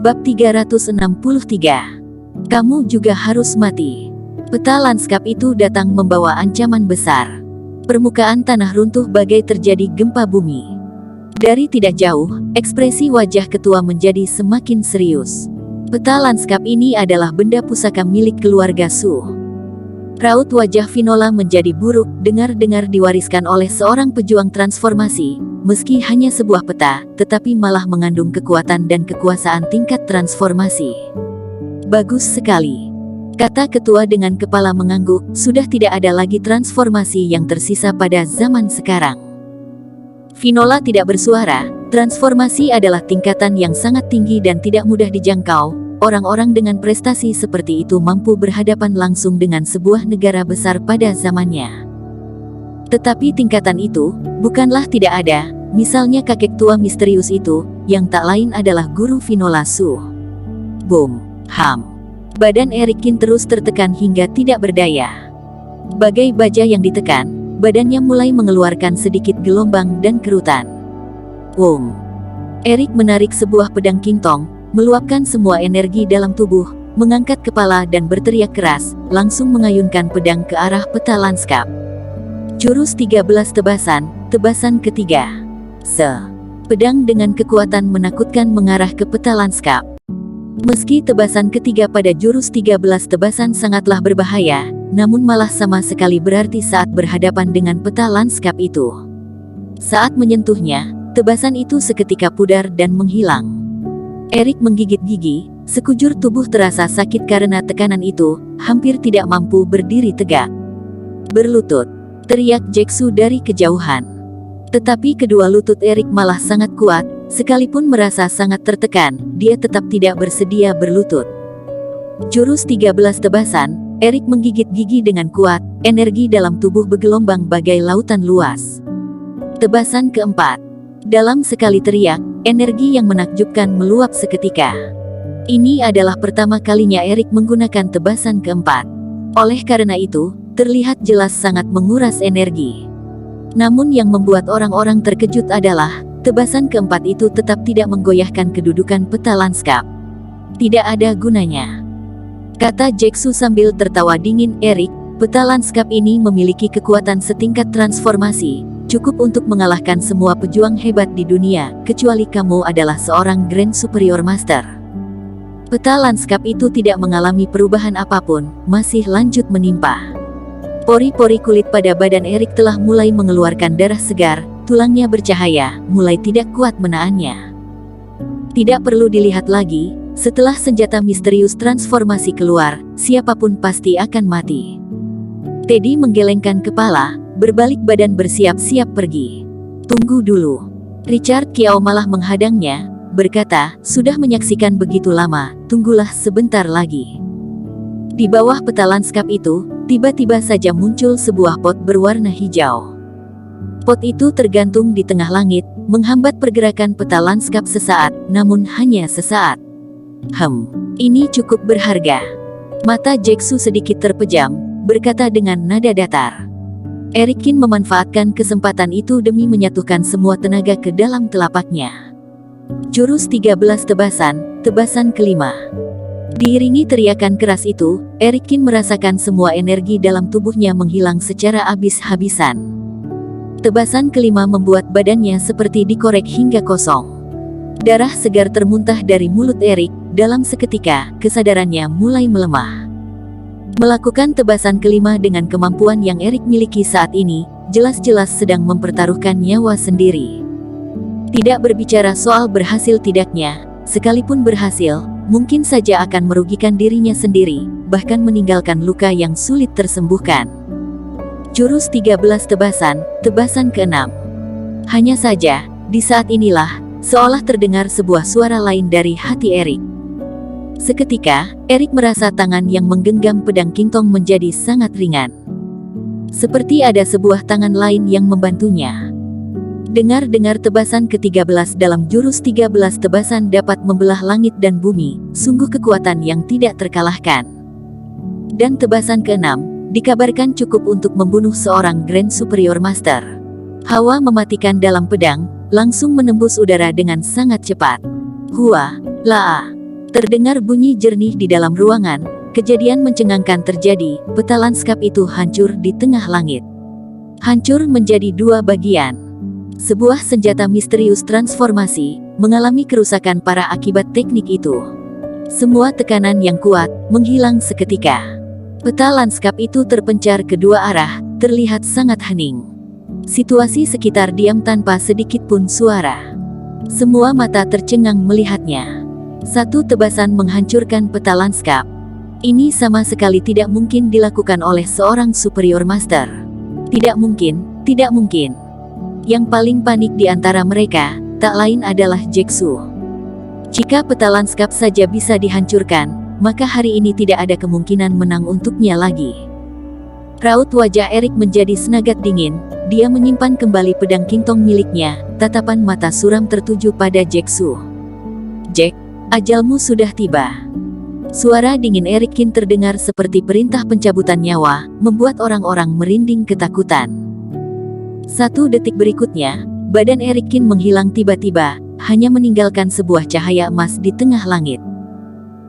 Bab 363. Kamu juga harus mati. Peta lanskap itu datang membawa ancaman besar. Permukaan tanah runtuh bagai terjadi gempa bumi. Dari tidak jauh, ekspresi wajah ketua menjadi semakin serius. Peta lanskap ini adalah benda pusaka milik keluarga Su. Raut wajah Vinola menjadi buruk, dengar-dengar diwariskan oleh seorang pejuang transformasi. Meski hanya sebuah peta, tetapi malah mengandung kekuatan dan kekuasaan tingkat transformasi. Bagus sekali, kata ketua dengan kepala mengangguk. Sudah tidak ada lagi transformasi yang tersisa pada zaman sekarang. Vinola tidak bersuara. Transformasi adalah tingkatan yang sangat tinggi dan tidak mudah dijangkau. Orang-orang dengan prestasi seperti itu mampu berhadapan langsung dengan sebuah negara besar pada zamannya. Tetapi tingkatan itu bukanlah tidak ada. Misalnya kakek tua misterius itu, yang tak lain adalah guru Vinola Su. Boom, ham. Badan Erikin terus tertekan hingga tidak berdaya. Bagai baja yang ditekan, badannya mulai mengeluarkan sedikit gelombang dan kerutan. Erik menarik sebuah pedang kingtong, meluapkan semua energi dalam tubuh, mengangkat kepala dan berteriak keras, langsung mengayunkan pedang ke arah peta lanskap. Jurus 13 tebasan ketiga. Pedang dengan kekuatan menakutkan mengarah ke peta lanskap. Meski tebasan ketiga pada jurus 13 tebasan sangatlah berbahaya, namun malah sama sekali berarti saat berhadapan dengan peta lanskap itu. Saat menyentuhnya, tebasan itu seketika pudar dan menghilang. Erik menggigit gigi, sekujur tubuh terasa sakit karena tekanan itu, hampir tidak mampu berdiri tegak. Berlutut, teriak Jeksu dari kejauhan. Tetapi kedua lutut Erik malah sangat kuat, sekalipun merasa sangat tertekan, dia tetap tidak bersedia berlutut. Jurus 13 tebasan, Erik menggigit gigi dengan kuat, energi dalam tubuh bergelombang bagai lautan luas. Tebasan keempat. Dalam sekali teriak, energi yang menakjubkan meluap seketika. Ini adalah pertama kalinya Erik menggunakan tebasan keempat. Oleh karena itu, terlihat jelas sangat menguras energi. Namun yang membuat orang-orang terkejut adalah, tebasan keempat itu tetap tidak menggoyahkan kedudukan peta lanskap. Tidak ada gunanya, kata Jeksu sambil tertawa dingin. Erik, peta lanskap ini memiliki kekuatan setingkat transformasi, cukup untuk mengalahkan semua pejuang hebat di dunia, kecuali kamu adalah seorang Grand Superior Master. Peta lanskap itu tidak mengalami perubahan apapun, masih lanjut menimpa. Pori-pori kulit pada badan Erik telah mulai mengeluarkan darah segar, tulangnya bercahaya, mulai tidak kuat menahannya. Tidak perlu dilihat lagi, setelah senjata misterius transformasi keluar, siapapun pasti akan mati. Teddy menggelengkan kepala, berbalik badan bersiap-siap pergi. Tunggu dulu. Richard Kiao malah menghadangnya, berkata, sudah menyaksikan begitu lama, tunggulah sebentar lagi. Di bawah peta lanskap itu, tiba-tiba saja muncul sebuah pot berwarna hijau. Pot itu tergantung di tengah langit, menghambat pergerakan peta lanskap sesaat, namun hanya sesaat. Ini cukup berharga. Mata Jeksu sedikit terpejam, berkata dengan nada datar. Erikin memanfaatkan kesempatan itu demi menyatukan semua tenaga ke dalam telapaknya. Jurus 13 tebasan kelima. Diiringi teriakan keras itu, Erikin merasakan semua energi dalam tubuhnya menghilang secara habis-habisan. Tebasan kelima membuat badannya seperti dikorek hingga kosong. Darah segar termuntah dari mulut Erik, dalam seketika, kesadarannya mulai melemah. Melakukan tebasan kelima dengan kemampuan yang Erik miliki saat ini, jelas-jelas sedang mempertaruhkan nyawa sendiri. Tidak berbicara soal berhasil tidaknya, sekalipun berhasil, mungkin saja akan merugikan dirinya sendiri, bahkan meninggalkan luka yang sulit tersembuhkan. Jurus 13 tebasan keenam. Hanya saja, di saat inilah, seolah terdengar sebuah suara lain dari hati Erik. Seketika, Erik merasa tangan yang menggenggam pedang kingtong menjadi sangat ringan. Seperti ada sebuah tangan lain yang membantunya. Dengar-dengar tebasan ke-13 dalam jurus 13 tebasan dapat membelah langit dan bumi, sungguh kekuatan yang tidak terkalahkan. Dan tebasan ke-6, dikabarkan cukup untuk membunuh seorang Grand Superior Master. Hawa mematikan dalam pedang, langsung menembus udara dengan sangat cepat. Hua, laa. Terdengar bunyi jernih di dalam ruangan. Kejadian mencengangkan terjadi. Peta lanskap itu hancur di tengah langit. Hancur menjadi dua bagian. Sebuah senjata misterius transformasi mengalami kerusakan parah akibat teknik itu. Semua tekanan yang kuat menghilang seketika. Peta lanskap itu terpencar kedua arah, terlihat sangat hening. Situasi sekitar diam tanpa sedikit pun suara. Semua mata tercengang melihatnya. Satu tebasan menghancurkan peta lanskap. Ini sama sekali tidak mungkin dilakukan oleh seorang superior master. Tidak mungkin, tidak mungkin. Yang paling panik di antara mereka, tak lain adalah Jae-Soo. Jika peta lanskap saja bisa dihancurkan, maka hari ini tidak ada kemungkinan menang untuknya lagi. Raut wajah Erik menjadi senagat dingin, dia menyimpan kembali pedang Kingtong miliknya, tatapan mata suram tertuju pada Jae-Soo. "Jack, ajalmu sudah tiba." Suara dingin Erik Kin terdengar seperti perintah pencabutan nyawa, membuat orang-orang merinding ketakutan. Satu detik berikutnya, badan Erik Kin menghilang tiba-tiba, hanya meninggalkan sebuah cahaya emas di tengah langit.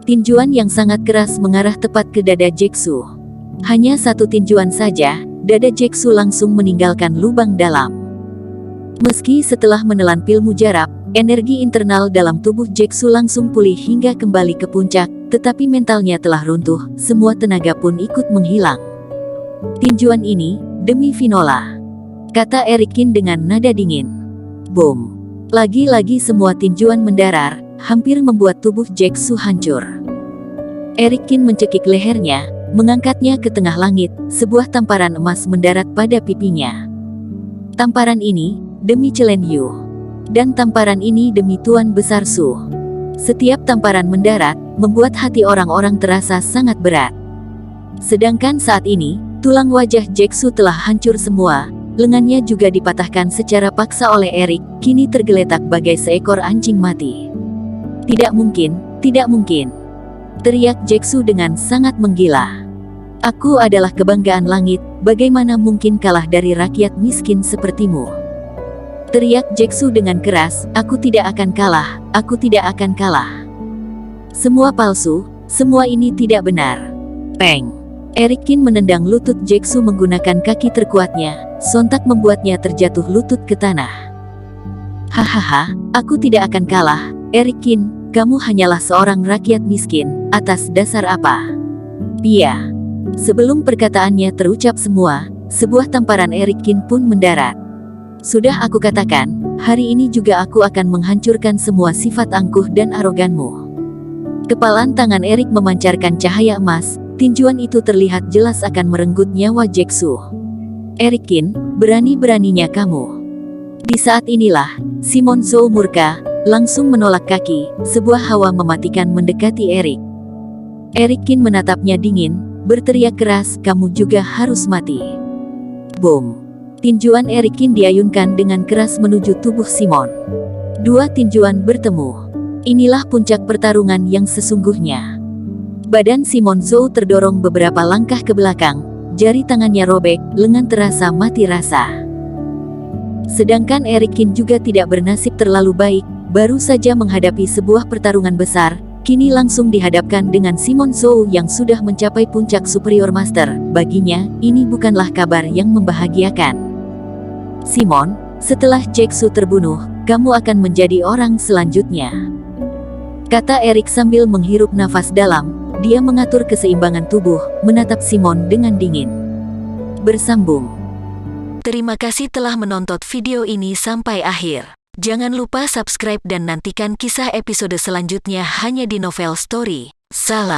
Tinjuan yang sangat keras mengarah tepat ke dada Jae-Soo. Hanya satu tinjuan saja, dada Jae-Soo langsung meninggalkan lubang dalam. Meski setelah menelan pil mujarab, energi internal dalam tubuh Jae-Soo langsung pulih hingga kembali ke puncak, tetapi mentalnya telah runtuh, semua tenaga pun ikut menghilang. "Tinjuan ini, demi Vinola," kata Erik Kin dengan nada dingin. Boom. Lagi-lagi semua tinjuan mendarar, hampir membuat tubuh Jae-Soo hancur. Erik Kin mencekik lehernya, mengangkatnya ke tengah langit, sebuah tamparan emas mendarat pada pipinya. Tamparan ini, demi Chelen Yu. Dan tamparan ini demi Tuan Besar Su. Setiap tamparan mendarat, membuat hati orang-orang terasa sangat berat. Sedangkan saat ini, tulang wajah Jae-Soo telah hancur semua. Lengannya juga dipatahkan secara paksa oleh Erik, kini tergeletak bagai seekor anjing mati. "Tidak mungkin, tidak mungkin," teriak Jae-Soo dengan sangat menggila. "Aku adalah kebanggaan langit, bagaimana mungkin kalah dari rakyat miskin sepertimu?" Teriak Jae-Soo dengan keras, "Aku tidak akan kalah, aku tidak akan kalah. Semua palsu, semua ini tidak benar." Peng! Erik Kin menendang lutut Jae-Soo menggunakan kaki terkuatnya, sontak membuatnya terjatuh lutut ke tanah. "Hahaha, aku tidak akan kalah, Erik Kin, kamu hanyalah seorang rakyat miskin, atas dasar apa?" "Pia." Sebelum perkataannya terucap semua, sebuah tamparan Erik Kin pun mendarat. "Sudah aku katakan, hari ini juga aku akan menghancurkan semua sifat angkuh dan aroganmu." Kepalan tangan Erik memancarkan cahaya emas. Tinjuan itu terlihat jelas akan merenggut nyawa Jae-Soo. "Erik Kin, berani-beraninya kamu." Di saat inilah, Simon Zhou murka, langsung menolak kaki, sebuah hawa mematikan mendekati Erik. Erik Kin menatapnya dingin, berteriak keras, "Kamu juga harus mati." Boom! Tinjuan Erik Kin diayunkan dengan keras menuju tubuh Simon. Dua tinjuan bertemu. Inilah puncak pertarungan yang sesungguhnya. Badan Simon Zhou terdorong beberapa langkah ke belakang, jari tangannya robek, lengan terasa mati rasa. Sedangkan Erik Kin juga tidak bernasib terlalu baik, baru saja menghadapi sebuah pertarungan besar, kini langsung dihadapkan dengan Simon Zhou yang sudah mencapai puncak Superior Master. Baginya, ini bukanlah kabar yang membahagiakan. "Simon, setelah Jae-Soo terbunuh, kamu akan menjadi orang selanjutnya," kata Erik sambil menghirup nafas dalam. Dia mengatur keseimbangan tubuh, menatap Simon dengan dingin. Bersambung. Terima kasih telah menonton video ini sampai akhir. Jangan lupa subscribe dan nantikan kisah episode selanjutnya hanya di Novel Story. Salam.